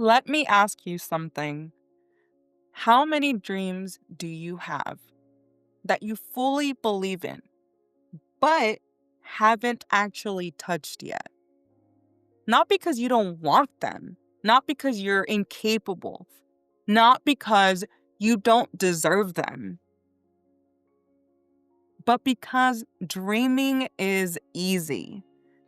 Let me ask you something. How many dreams do you have that you fully believe in, but haven't actually touched yet? Not because you don't want them, not because you're incapable, not because you don't deserve them, but because dreaming is easy.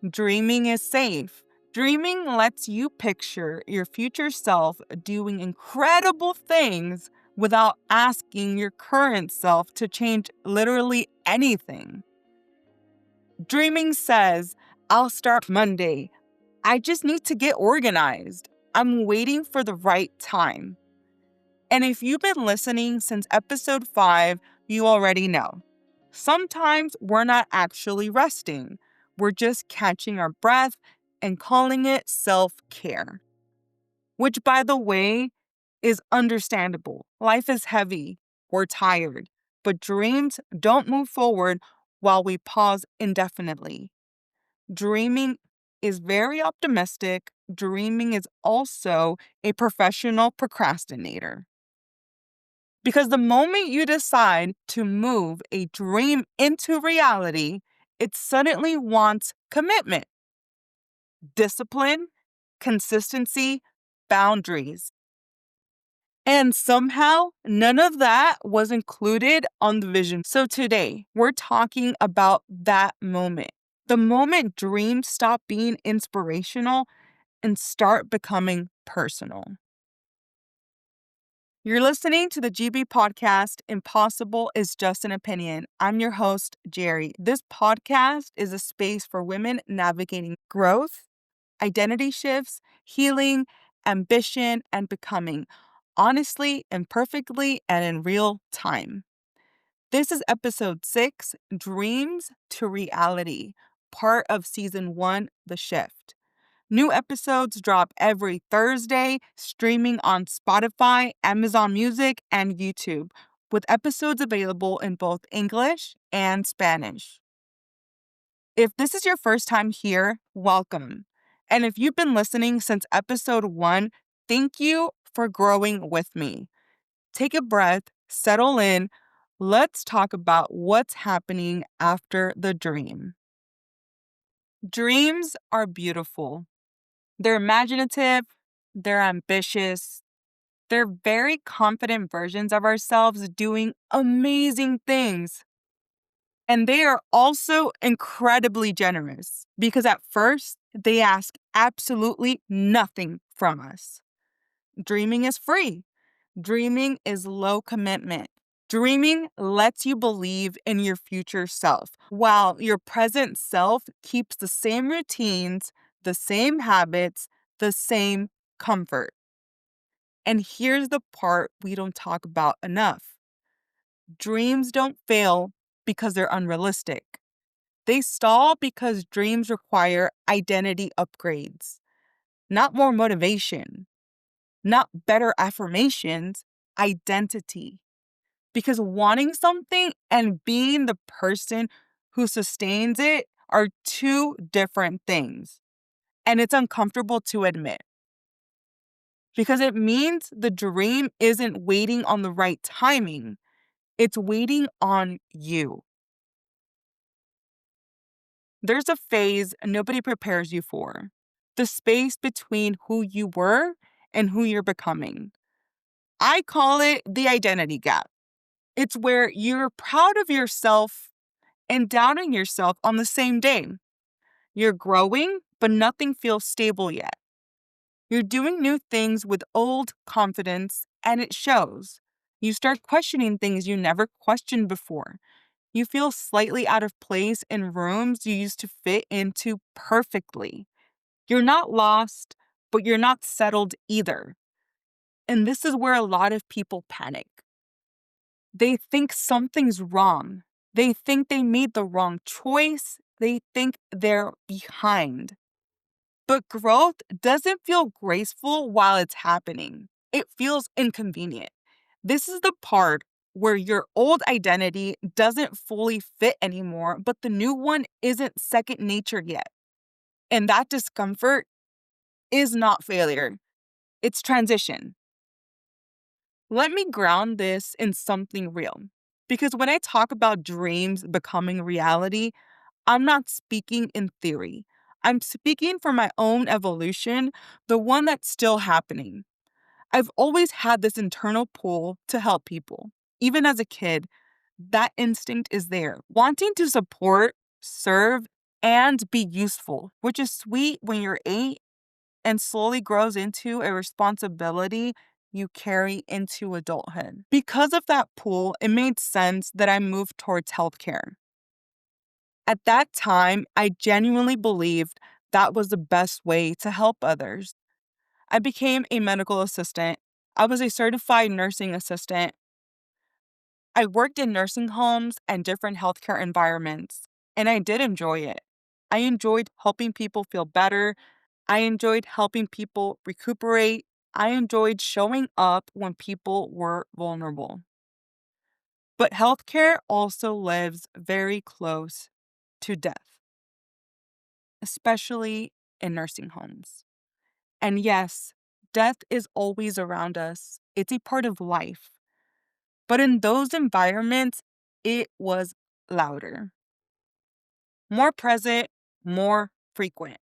Dreaming is safe. Dreaming lets you picture your future self doing incredible things without asking your current self to change literally anything. Dreaming says, I'll start Monday. I just need to get organized. I'm waiting for the right time. And if you've been listening since episode 5, you already know. Sometimes we're not actually resting. We're just catching our breath and calling it self-care. Which, by the way, is understandable. Life is heavy. We're tired. But dreams don't move forward while we pause indefinitely. Dreaming is very optimistic. Dreaming is also a professional procrastinator. Because the moment you decide to move a dream into reality, it suddenly wants commitment, discipline, consistency, boundaries. And somehow, none of that was included on the vision. So today, we're talking about that moment. The moment dreams stop being inspirational and start becoming personal. You're listening to the GB podcast, Impossible is Just an Opinion. I'm your host, Geri. This podcast is a space for women navigating growth, identity shifts, healing, ambition, and becoming, honestly, imperfectly, and in real time. This is episode 6, Dreams to Reality, part of season 1, The Shift. New episodes drop every Thursday, streaming on Spotify, Amazon Music, and YouTube, with episodes available in both English and Spanish. If this is your first time here, welcome. And if you've been listening since episode 1, thank you for growing with me. Take a breath, settle in. Let's talk about what's happening after the dream. Dreams are beautiful. They're imaginative, they're ambitious, they're very confident versions of ourselves doing amazing things. And they are also incredibly generous because at first they ask absolutely nothing from us. Dreaming is free. Dreaming is low commitment. Dreaming lets you believe in your future self, while your present self keeps the same routines, the same habits, the same comfort. And here's the part we don't talk about enough. Dreams don't fail because they're unrealistic. They stall because dreams require identity upgrades, not more motivation, not better affirmations, identity. Because wanting something and being the person who sustains it are two different things. And it's uncomfortable to admit. Because it means the dream isn't waiting on the right timing, it's waiting on you. There's a phase nobody prepares you for, the space between who you were and who you're becoming. I call it the identity gap. It's where you're proud of yourself and doubting yourself on the same day. You're growing, but nothing feels stable yet. You're doing new things with old confidence, and it shows. You start questioning things you never questioned before. You feel slightly out of place in rooms you used to fit into perfectly. You're not lost, but you're not settled either. And this is where a lot of people panic. They think something's wrong. They think they made the wrong choice. They think they're behind. But growth doesn't feel graceful while it's happening. It feels inconvenient. This is the part where your old identity doesn't fully fit anymore, but the new one isn't second nature yet. And that discomfort is not failure. It's transition. Let me ground this in something real. Because when I talk about dreams becoming reality, I'm not speaking in theory. I'm speaking for my own evolution, the one that's still happening. I've always had this internal pull to help people. Even as a kid, that instinct is there, wanting to support, serve, and be useful, which is sweet when you're 8 and slowly grows into a responsibility you carry into adulthood. Because of that pull, it made sense that I moved towards healthcare. At that time, I genuinely believed that was the best way to help others. I became a medical assistant. I was a certified nursing assistant. I worked in nursing homes and different healthcare environments, and I did enjoy it. I enjoyed helping people feel better. I enjoyed helping people recuperate. I enjoyed showing up when people were vulnerable. But healthcare also lives very close to death, especially in nursing homes. And yes, death is always around us, it's a part of life. But in those environments, it was louder, more present, more frequent.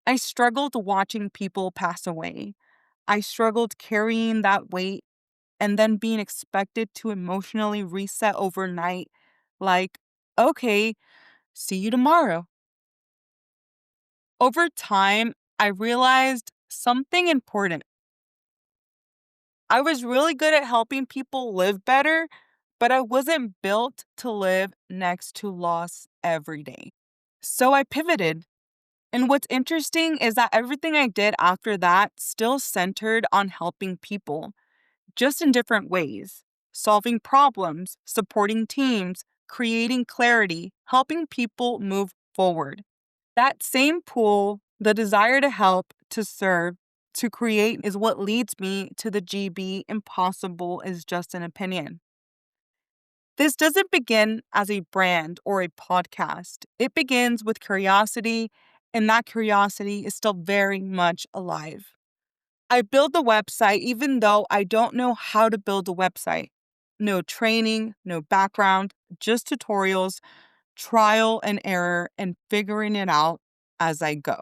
I struggled watching people pass away. I struggled carrying that weight and then being expected to emotionally reset overnight, like, okay, see you tomorrow. Over time, I realized something important. I was really good at helping people live better, but I wasn't built to live next to loss every day. So I pivoted. And what's interesting is that everything I did after that still centered on helping people, just in different ways: solving problems, supporting teams, creating clarity, helping people move forward. That same pull, the desire to help, to serve, to create, is what leads me to the GB. Impossible is just an opinion. This doesn't begin as a brand or a podcast. It begins with curiosity, and that curiosity is still very much alive. I build the website even though I don't know how to build a website. No training, no background, just tutorials, trial and error, and figuring it out as I go.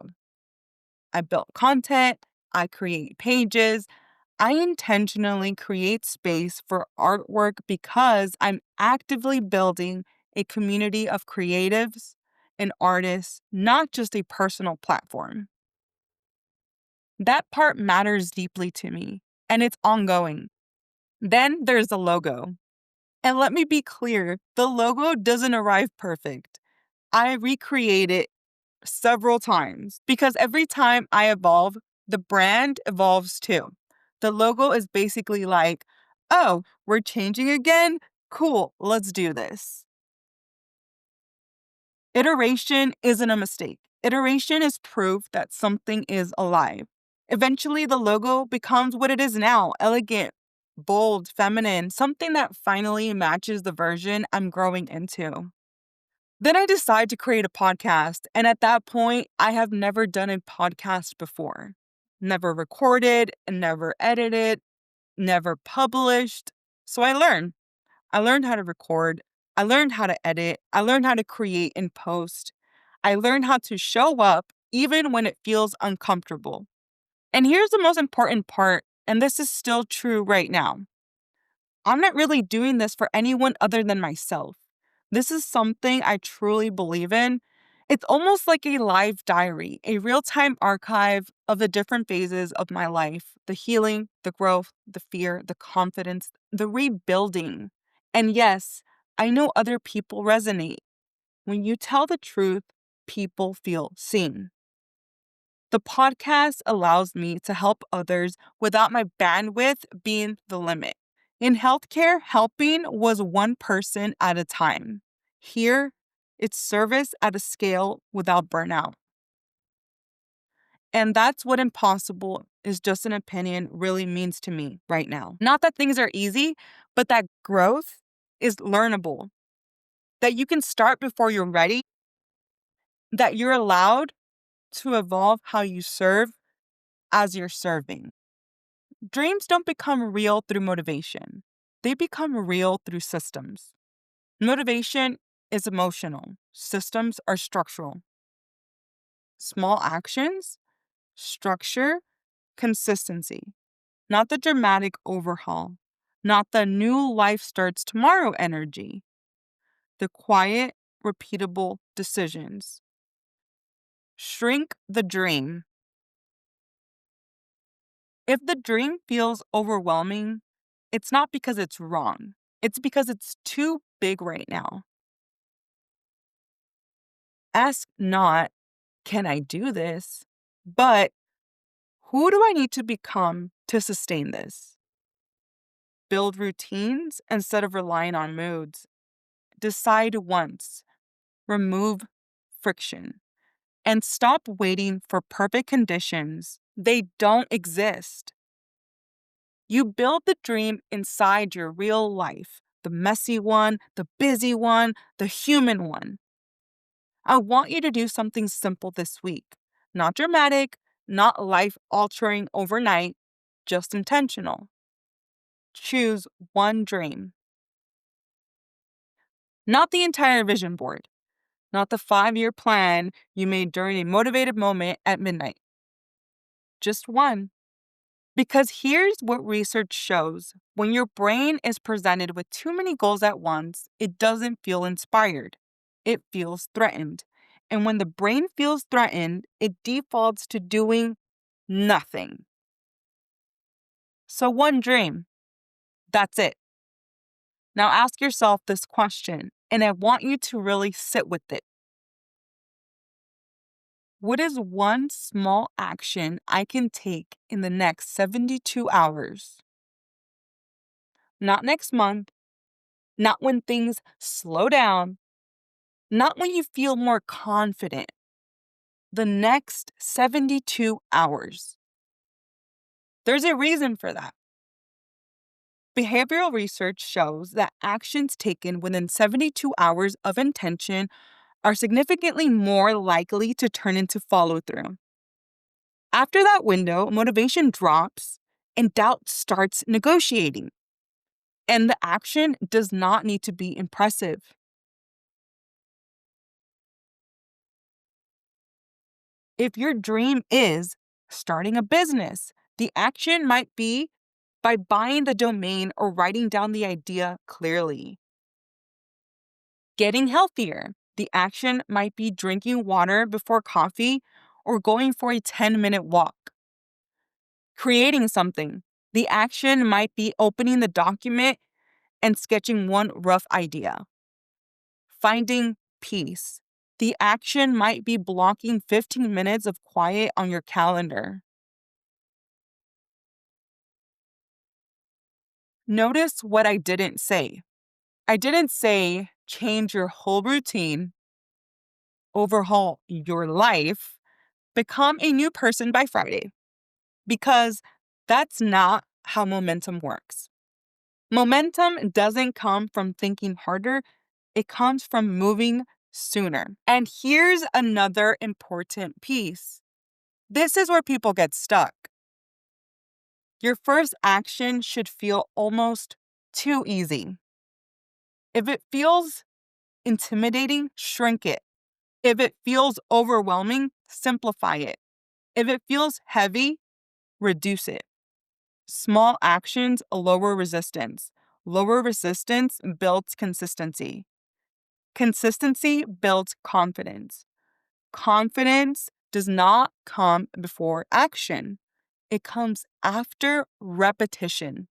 I build content, I create pages, I intentionally create space for artwork because I'm actively building a community of creatives and artists, not just a personal platform. That part matters deeply to me, and it's ongoing. Then there's the logo. And let me be clear, the logo doesn't arrive perfect. I recreate it several times because every time I evolve, the brand evolves too. The logo is basically like, oh, we're changing again? Cool, let's do this. Iteration isn't a mistake. Iteration is proof that something is alive. Eventually, the logo becomes what it is now: elegant, bold, feminine, something that finally matches the version I'm growing into. Then I decide to create a podcast, and at that point, I have never done a podcast before. Never recorded, never edited, never published. So I learned. I learned how to record. I learned how to edit. I learned how to create and post. I learned how to show up even when it feels uncomfortable. And here's the most important part, and this is still true right now. I'm not really doing this for anyone other than myself. This is something I truly believe in. It's almost like a live diary, a real time archive of the different phases of my life: the healing, the growth, the fear, the confidence, the rebuilding. And yes, I know other people resonate. When you tell the truth, people feel seen. The podcast allows me to help others without my bandwidth being the limit. In healthcare, helping was one person at a time. Here, it's service at a scale without burnout. And that's what impossible is just an opinion really means to me right now. Not that things are easy, but that growth is learnable, that you can start before you're ready, that you're allowed to evolve how you serve, as you're serving. Dreams don't become real through motivation. They become real through systems. Motivation is emotional. Systems are structural. Small actions, structure, consistency. Not the dramatic overhaul. Not the new life starts tomorrow energy. The quiet, repeatable decisions. Shrink the dream. If the dream feels overwhelming, it's not because it's wrong. It's because it's too big right now. Ask not, can I do this? But who do I need to become to sustain this? Build routines instead of relying on moods. Decide once. Remove friction. And stop waiting for perfect conditions. They don't exist. You build the dream inside your real life, the messy one, the busy one, the human one. I want you to do something simple this week. Not dramatic, not life-altering overnight, just intentional. Choose one dream. Not the entire vision board. Not the 5-year plan you made during a motivated moment at midnight. Just one. Because here's what research shows. When your brain is presented with too many goals at once, it doesn't feel inspired. It feels threatened. And when the brain feels threatened, it defaults to doing nothing. So one dream. That's it. Now ask yourself this question, and I want you to really sit with it. What is one small action I can take in the next 72 hours? Not next month, not when things slow down, not when you feel more confident. The next 72 hours. There's a reason for that. Behavioral research shows that actions taken within 72 hours of intention are significantly more likely to turn into follow-through. After that window, motivation drops and doubt starts negotiating. And the action does not need to be impressive. If your dream is starting a business, the action might be by buying the domain or writing down the idea clearly. Getting healthier, the action might be drinking water before coffee or going for a 10-minute walk. Creating something, the action might be opening the document and sketching one rough idea. Finding peace, the action might be blocking 15 minutes of quiet on your calendar. Notice what I didn't say. I didn't say change your whole routine, overhaul your life, become a new person by Friday, because that's not how momentum works. Momentum doesn't come from thinking harder, it comes from moving sooner. And here's another important piece. This is where people get stuck. Your first action should feel almost too easy. If it feels intimidating, shrink it. If it feels overwhelming, simplify it. If it feels heavy, reduce it. Small actions lower resistance. Lower resistance builds consistency. Consistency builds confidence. Confidence does not come before action. It comes after repetition.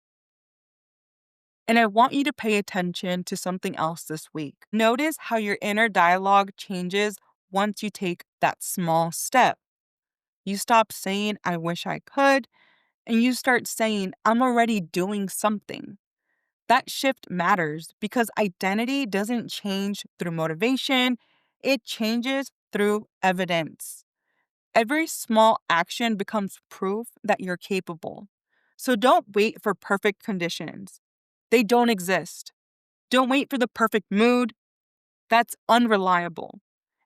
And I want you to pay attention to something else this week. Notice how your inner dialogue changes once you take that small step. You stop saying, I wish I could, and you start saying, I'm already doing something. That shift matters because identity doesn't change through motivation, it changes through evidence. Every small action becomes proof that you're capable. So don't wait for perfect conditions. They don't exist. Don't wait for the perfect mood. That's unreliable.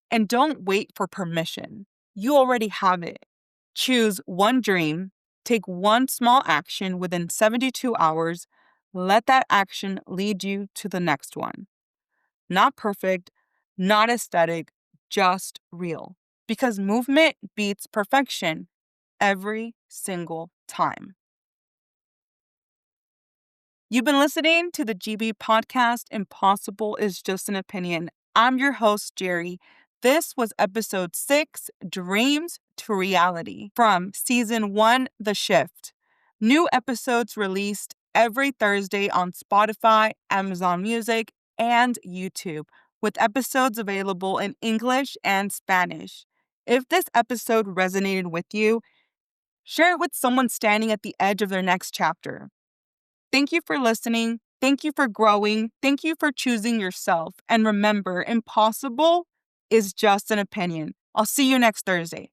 And don't wait for permission. You already have it. Choose one dream, take one small action within 72 hours, let that action lead you to the next one. Not perfect, not aesthetic, just real. Because movement beats perfection every single time. You've been listening to the GB podcast, Impossible is Just an Opinion. I'm your host, Geri. This was episode 6, Dreams to Reality, from season 1, The Shift. New episodes released every Thursday on Spotify, Amazon Music, and YouTube, with episodes available in English and Spanish. If this episode resonated with you, share it with someone standing at the edge of their next chapter. Thank you for listening. Thank you for growing. Thank you for choosing yourself. And remember, impossible is just an opinion. I'll see you next Thursday.